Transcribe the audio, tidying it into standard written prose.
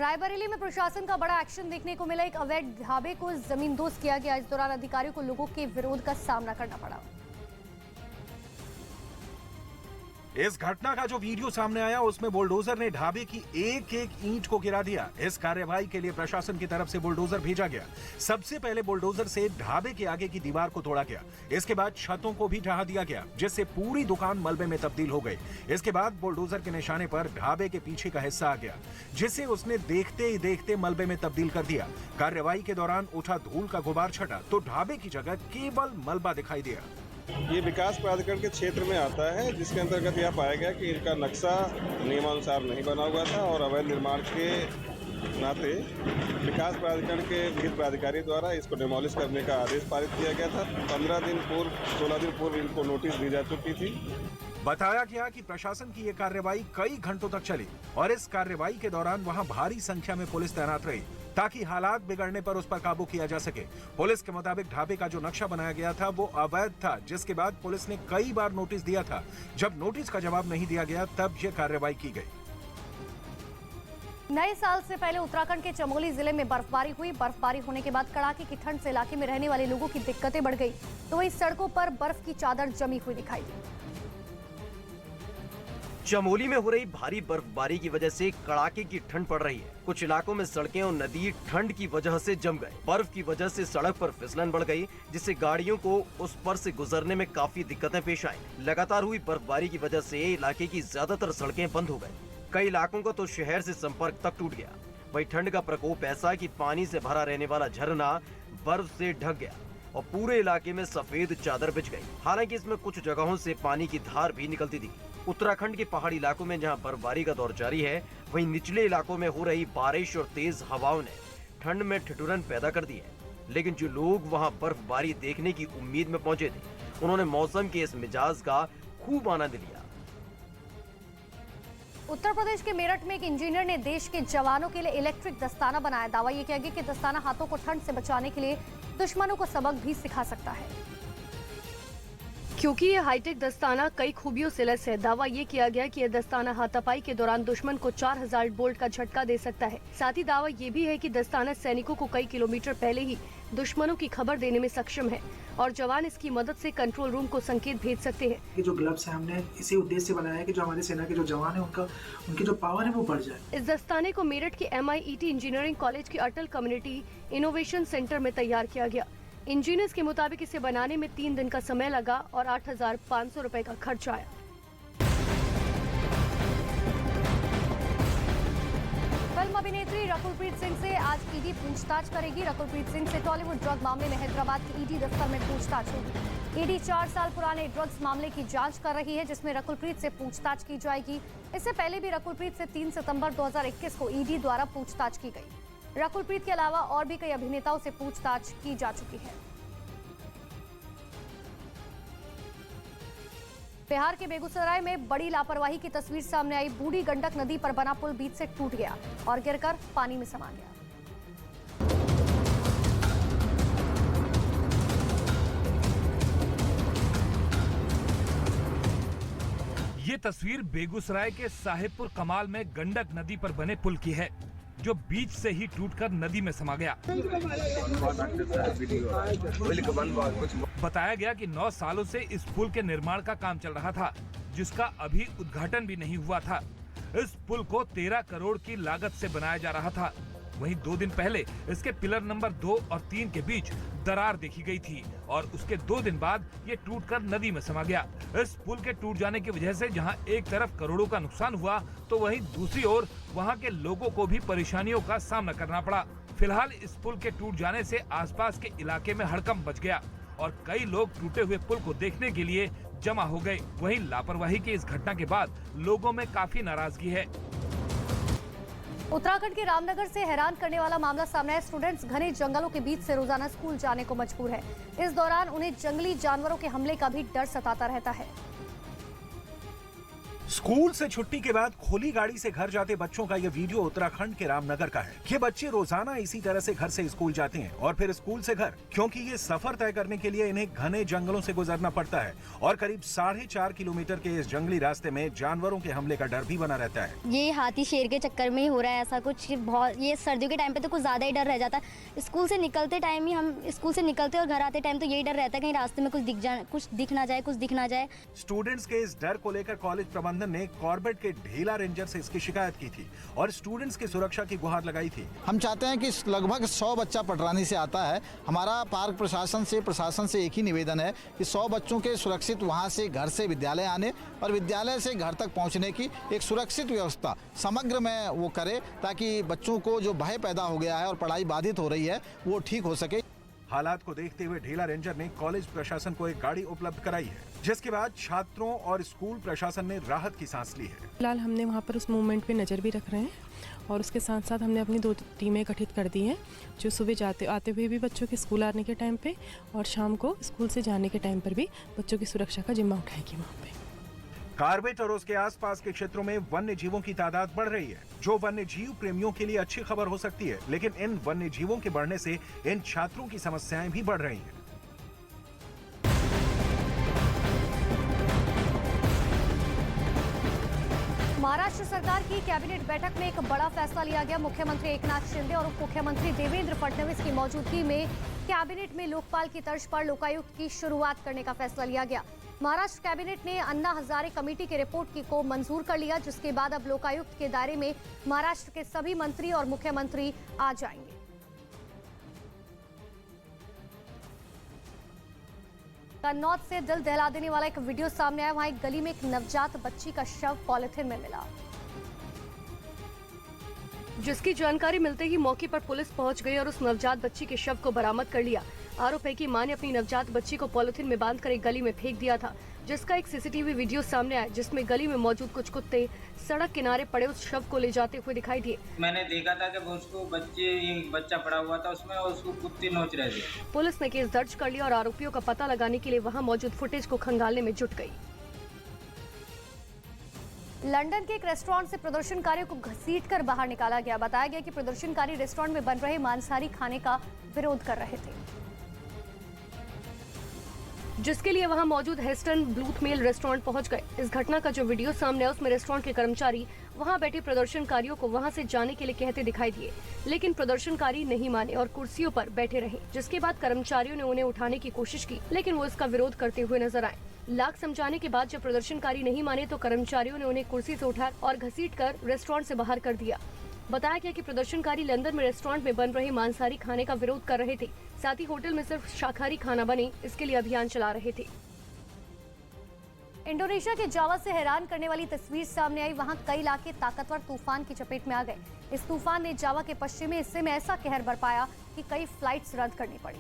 रायबरेली में प्रशासन का बड़ा एक्शन देखने को मिला। एक अवैध ढाबे को जमींदोज किया गया। इस दौरान अधिकारियों को लोगों के विरोध का सामना करना पड़ा। इस घटना का जो वीडियो सामने आया उसमें बुलडोजर ने ढाबे की एक एक ईंट को गिरा दिया। इस कार्यवाही के लिए प्रशासन की तरफ से बुलडोजर भेजा गया। सबसे पहले बुलडोजर से ढाबे के आगे की दीवार को तोड़ा गया। इसके बाद छतों को भी ढहा दिया गया, जिससे पूरी दुकान मलबे में तब्दील हो गई। इसके बाद बुलडोजर के निशाने पर ढाबे के पीछे का हिस्सा आ गया, जिसे उसने देखते ही देखते मलबे में तब्दील कर दिया। कार्यवाही के दौरान उठा धूल का गुबार छटा तो ढाबे की जगह केवल मलबा दिखाई दिया। ये विकास प्राधिकरण के क्षेत्र में आता है, जिसके अंतर्गत यह पाया गया कि इनका नक्शा नियमानुसार नहीं बना हुआ था और अवैध निर्माण के नाते विकास प्राधिकरण के विहित प्राधिकारी द्वारा इसको डिमोलिश करने का आदेश पारित किया गया था। 15 दिन पूर्व 16 दिन पूर्व इनको नोटिस दी जा चुकी थी। बताया गया कि प्रशासन की ये कार्रवाई कई घंटों तक चली और इस कार्रवाई के दौरान वहां भारी संख्या में पुलिस तैनात रही, ताकि हालात बिगड़ने पर उस पर काबू किया जा सके। पुलिस के मुताबिक ढाबे का जो नक्शा बनाया गया था वो अवैध था, जिसके बाद पुलिस ने कई बार नोटिस दिया था। जब नोटिस का जवाब नहीं दिया गया तब ये कार्रवाई की गई। नए साल से पहले उत्तराखंड के चमोली जिले में बर्फबारी हुई। बर्फबारी होने के बाद कड़ाके की ठंड से इलाके में रहने वाले लोगों की दिक्कतें बढ़ गई, तो वहीं सड़कों पर बर्फ की चादर जमी हुई दिखाई दी। चमोली में हो रही भारी बर्फबारी की वजह से कड़ाके की ठंड पड़ रही है। कुछ इलाकों में सड़कें और नदी ठंड की वजह से जम गए। बर्फ की वजह से सड़क पर फिसलन बढ़ गई, जिससे गाड़ियों को उस पर से गुजरने में काफी दिक्कतें पेश आईं। लगातार हुई बर्फबारी की वजह से इलाके की ज्यादातर सड़कें बंद हो गई। कई इलाकों का तो शहर से संपर्क तक टूट गया। वहीं ठंड का प्रकोप ऐसा कि पानी से भरा रहने वाला झरना बर्फ से ढक गया और पूरे इलाके में सफेद चादर बिछ गई। हालांकि इसमें कुछ जगहों से पानी की धार भी निकलती थी। उत्तराखंड के पहाड़ी इलाकों में जहां बर्फबारी का दौर जारी है, वहीं निचले इलाकों में हो रही बारिश और तेज हवाओं ने ठंड में ठिठुरन पैदा कर दी है। लेकिन जो लोग वहां बर्फबारी देखने की उम्मीद में पहुंचे थे, उन्होंने मौसम के इस मिजाज का खूब आनंद लिया। उत्तर प्रदेश के मेरठ में एक इंजीनियर ने देश के जवानों के लिए इलेक्ट्रिक दस्ताना बनाया। दावा यह किया गया कि दस्ताना हाथों को ठंड से बचाने के लिए दुश्मनों को सबक भी सिखा सकता है। क्योंकि ये हाईटेक दस्ताना कई खूबियों से लैस है, दावा ये किया गया कि यह दस्ताना हाथापाई के दौरान दुश्मन को 4000 वोल्ट का झटका दे सकता है। साथ ही दावा ये भी है कि दस्ताना सैनिकों को कई किलोमीटर पहले ही दुश्मनों की खबर देने में सक्षम है और जवान इसकी मदद से कंट्रोल रूम को संकेत भेज सकते हैं। कि जो ग्लव्स है हमने इसी उद्देश्य से बनाया है कि जो हमारी सेना के जो जवान है उनकी जो पावर है वो बढ़ जाए। इस दस्ताने को मेरठ के MIET इंजीनियरिंग कॉलेज के अटल कम्युनिटी इनोवेशन सेंटर में तैयार किया गया। इंजीनियर्स के मुताबिक इसे बनाने में 3 दिन का समय लगा और 8500 रुपए का खर्च आया। फिल्म अभिनेत्री रकुलप्रीत सिंह से आज ईडी पूछताछ करेगी। रकुलप्रीत सिंह से टॉलीवुड ड्रग मामले में हैदराबाद की ईडी दफ्तर में पूछताछ होगी। ईडी 4 साल पुराने ड्रग्स मामले की जांच कर रही है, जिसमें रकुलप्रीत से पूछताछ की जाएगी। इससे पहले भी रकुलप्रीत से 3 सितंबर 2021 को ईडी द्वारा पूछताछ की गई। रकुलप्रीत के अलावा और भी कई अभिनेताओं से पूछताछ की जा चुकी है। बिहार के बेगूसराय में बड़ी लापरवाही की तस्वीर सामने आई। बूढ़ी गंडक नदी पर बना पुल बीच से टूट गया और गिरकर पानी में समा गया। ये तस्वीर बेगूसराय के साहिबपुर कमाल में गंडक नदी पर बने पुल की है, जो बीच से ही टूटकर नदी में समा गया। बताया गया कि 9 सालों से इस पुल के निर्माण का काम चल रहा था, जिसका अभी उद्घाटन भी नहीं हुआ था। इस पुल को 13 करोड़ की लागत से बनाया जा रहा था। वहीं 2 दिन पहले इसके पिलर नंबर 2 और 3 के बीच दरार देखी गई थी और उसके 2 दिन बाद ये टूटकर नदी में समा गया। इस पुल के टूट जाने की वजह से जहां एक तरफ करोड़ों का नुकसान हुआ, तो वहीं दूसरी ओर वहां के लोगों को भी परेशानियों का सामना करना पड़ा। फिलहाल इस पुल के टूट जाने से आसपास के इलाके में हड़कंप मच गया और कई लोग टूटे हुए पुल को देखने के लिए जमा हो गए। वहीं लापरवाही की इस घटना के बाद लोगों में काफी नाराजगी है। उत्तराखंड के रामनगर से हैरान करने वाला मामला सामने आया। स्टूडेंट्स घने जंगलों के बीच से रोजाना स्कूल जाने को मजबूर है। इस दौरान उन्हें जंगली जानवरों के हमले का भी डर सताता रहता है। स्कूल से छुट्टी के बाद खुली गाड़ी से घर जाते बच्चों का यह वीडियो उत्तराखंड के रामनगर का है। ये बच्चे रोजाना इसी तरह से घर से स्कूल जाते हैं और फिर स्कूल से घर, क्योंकि ये सफर तय करने के लिए इन्हें घने जंगलों से गुजरना पड़ता है और करीब 4.5 किलोमीटर के इस जंगली रास्ते में जानवरों के हमले का डर भी बना रहता है। ये हाथी शेर के चक्कर में ही हो रहा है ऐसा कुछ। बहुत ये सर्दियों के टाइम पे तो कुछ ज्यादा ही डर रह जाता है। स्कूल से निकलते टाइम ही हम स्कूल से निकलते और घर आते टाइम तो यही डर रहता है कहीं रास्ते में कुछ दिख ना जाए। स्टूडेंट्स के इस डर को लेकर कॉलेज प्रबंधन ने कॉर्बेट के ढेला रेंजर से इसकी शिकायत की थी और स्टूडेंट्स की सुरक्षा की गुहार लगाई थी। हम चाहते हैं कि लगभग 100 बच्चा पटरानी से आता है। हमारा पार्क प्रशासन से एक ही निवेदन है कि 100 बच्चों के सुरक्षित वहां से घर से विद्यालय आने और विद्यालय से घर तक पहुंचने की एक सुरक्षित व्यवस्था समग्र में वो करे, ताकि बच्चों को जो भय पैदा हो गया है और पढ़ाई बाधित हो रही है वो ठीक हो सके। हालात को देखते हुए ढेला रेंजर ने कॉलेज प्रशासन को एक गाड़ी उपलब्ध कराई है, जिसके बाद छात्रों और स्कूल प्रशासन ने राहत की सांस ली है। फिलहाल हमने वहाँ पर उस मूवमेंट पे नज़र भी रख रहे हैं और उसके साथ साथ हमने अपनी 2 टीमें गठित कर दी हैं, जो सुबह आते हुए भी बच्चों के स्कूल आने के टाइम पे और शाम को स्कूल से जाने के टाइम पर भी बच्चों की सुरक्षा का जिम्मा उठाएगी वहाँ पे। कार्बेट और उसके आसपास के क्षेत्रों में वन्य जीवों की तादाद बढ़ रही है, जो वन्य जीव प्रेमियों के लिए अच्छी खबर हो सकती है, लेकिन इन वन्य जीवों के बढ़ने से इन छात्रों की समस्याएं भी बढ़ रही हैं। महाराष्ट्र सरकार की कैबिनेट बैठक में एक बड़ा फैसला लिया गया। मुख्यमंत्री एकनाथ शिंदे और उप मुख्यमंत्री देवेंद्र फडणवीस की मौजूदगी में कैबिनेट में लोकपाल की तर्ज पर लोकायुक्त की शुरुआत करने का फैसला लिया गया। महाराष्ट्र कैबिनेट ने अन्ना हजारे कमेटी की रिपोर्ट को मंजूर कर लिया, जिसके बाद अब लोकायुक्त के दायरे में महाराष्ट्र के सभी मंत्री और मुख्यमंत्री आ जाएंगे। कन्नौज से दिल दहला देने वाला एक वीडियो सामने आया। वहां एक गली में एक नवजात बच्ची का शव पॉलिथीन में मिला, जिसकी जानकारी मिलते ही मौके पर पुलिस पहुंच गई और उस नवजात बच्ची के शव को बरामद कर लिया। आरोप है कि मां ने अपनी नवजात बच्ची को पॉलिथीन में बांधकर एक गली में फेंक दिया था, जिसका एक सीसीटीवी वीडियो सामने आया, जिसमें गली में मौजूद कुछ कुत्ते सड़क किनारे पड़े उस शव को ले जाते हुए दिखाई दिए। मैंने देखा था कि वो उसको बच्चा पड़ा हुआ था उसमें और उसको कुत्ते नोच रहे थे। पुलिस ने केस दर्ज कर लिया और आरोपियों का पता लगाने के लिए वहां मौजूद फुटेज को खंगालने में जुट गई। लंदन के एक रेस्टोरेंट से प्रदर्शनकारियों को घसीटकर बाहर निकाला गया। बताया गया कि प्रदर्शनकारी रेस्टोरेंट में बन रहे मांसाहारी खाने का विरोध कर रहे थे, जिसके लिए वहां मौजूद हेस्टन ब्लूथ मेल रेस्टोरेंट पहुंच गए। इस घटना का जो वीडियो सामने है उसमें रेस्टोरेंट के कर्मचारी वहां बैठे प्रदर्शनकारियों को वहां से जाने के लिए कहते दिखाई दिए, लेकिन प्रदर्शनकारी नहीं माने और कुर्सियों पर बैठे रहे। जिसके बाद कर्मचारियों ने उन्हें उठाने की कोशिश की, लेकिन वो इसका विरोध करते हुए नजर आए। लाख समझाने के बाद जब प्रदर्शनकारी नहीं माने तो कर्मचारियों ने उन्हें कुर्सी से उठाया और घसीटकर रेस्टोरेंट से बाहर कर दिया। बताया गया कि प्रदर्शनकारी लंदन में रेस्टोरेंट में बन रहे मांसाहारी खाने का विरोध कर रहे थे, साथ ही होटल में सिर्फ शाकाहारी खाना बने इसके लिए अभियान चला रहे थे। इंडोनेशिया के जावा से हैरान करने वाली तस्वीर सामने आई। वहां कई इलाके ताकतवर तूफान की चपेट में आ गए। इस तूफान ने जावा के पश्चिमी हिस्से में ऐसा कहर बरपाया कि कई फ्लाइट्स रद्द करनी पड़ी।